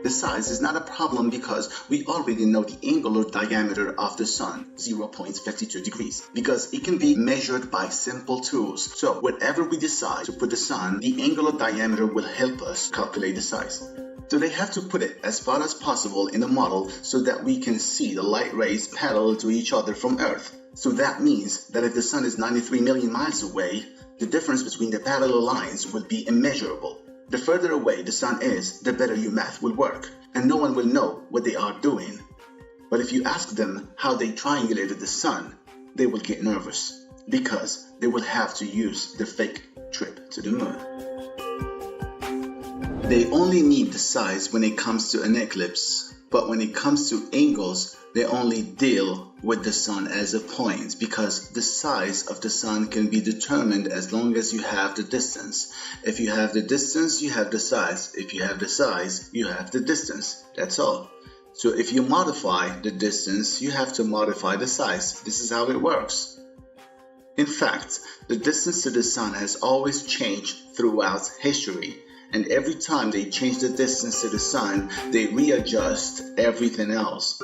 The size is not a problem because we already know the angular diameter of the sun, 0.52 degrees, because it can be measured by simple tools. So wherever we decide to put the sun, the angular diameter will help us calculate the size. So they have to put it as far as possible in the model so that we can see the light rays parallel to each other from Earth. So that means that if the sun is 93 million miles away, the difference between the parallel lines will be immeasurable. The further away the sun is, the better your math will work, and no one will know what they are doing. But if you ask them how they triangulated the sun, they will get nervous, because they will have to use the fake trip to the moon. They only need the size when it comes to an eclipse, but when it comes to angles, they only deal with the sun as a point, because the size of the sun can be determined as long as you have the distance. If you have the distance, you have the size. If you have the size, you have the distance. That's all. So if you modify the distance, you have to modify the size. This is how it works. In fact, the distance to the sun has always changed throughout history. And every time they change the distance to the sun, they readjust everything else.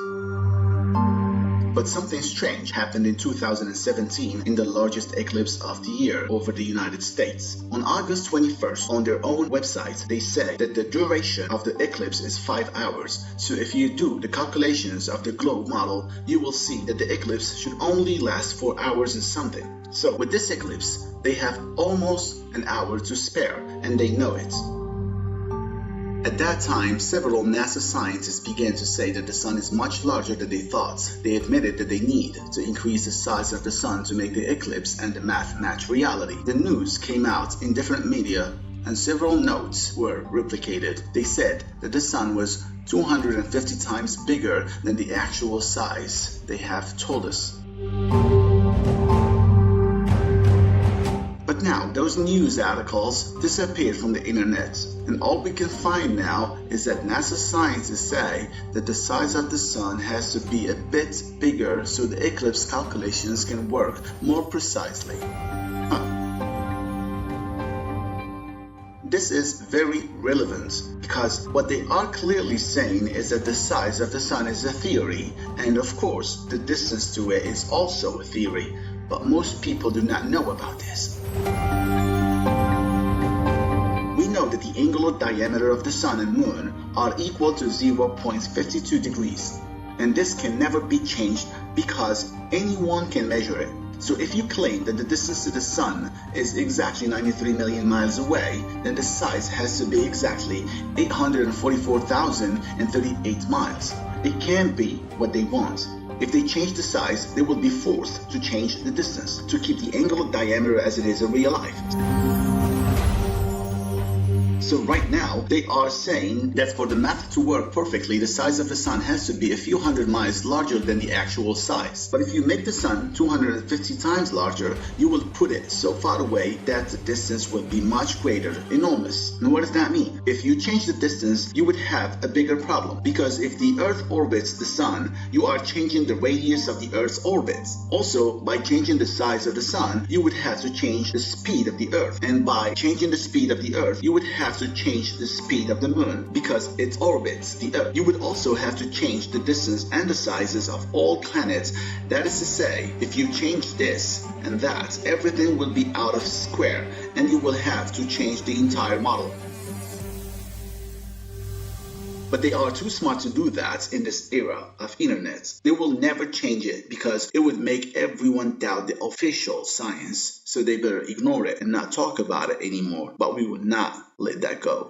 But something strange happened in 2017 in the largest eclipse of the year over the United States. On August 21st, on their own website, they said that the duration of the eclipse is 5 hours. So if you do the calculations of the globe model, you will see that the eclipse should only last 4 hours and something. So with this eclipse, they have almost an hour to spare, and they know it. At that time, several NASA scientists began to say that the sun is much larger than they thought. They admitted that they need to increase the size of the sun to make the eclipse and the math match reality. The news came out in different media, and several notes were replicated. They said that the sun was 250 times bigger than the actual size they have told us. But now, those news articles disappeared from the internet, and all we can find now is that NASA scientists say that the size of the sun has to be a bit bigger so the eclipse calculations can work more precisely. This is very relevant because what they are clearly saying is that the size of the sun is a theory, and of course the distance to it is also a theory, but most people do not know about this. We know that the angular diameter of the sun and moon are equal to 0.52 degrees, and this can never be changed because anyone can measure it. So if you claim that the distance to the sun is exactly 93 million miles away, then the size has to be exactly 844,038 miles. It can't be what they want. If they change the size, they will be forced to change the distance to keep the angular diameter as it is in real life. So right now, they are saying that for the math to work perfectly, the size of the sun has to be a few hundred miles larger than the actual size. But if you make the sun 250 times larger, you will put it so far away that the distance will be much greater, enormous. And what does that mean? If you change the distance, you would have a bigger problem. Because if the Earth orbits the sun, you are changing the radius of the Earth's orbit. Also, by changing the size of the sun, you would have to change the speed of the Earth. And by changing the speed of the Earth, you would have to change the speed of the moon because it orbits the Earth. You would also have to change the distance and the sizes of all planets. That is to say, if you change this and that, everything will be out of square and you will have to change the entire model. But they are too smart to do that in this era of internet. They will never change it because it would make everyone doubt the official science. So they better ignore it and not talk about it anymore. But we will not let that go.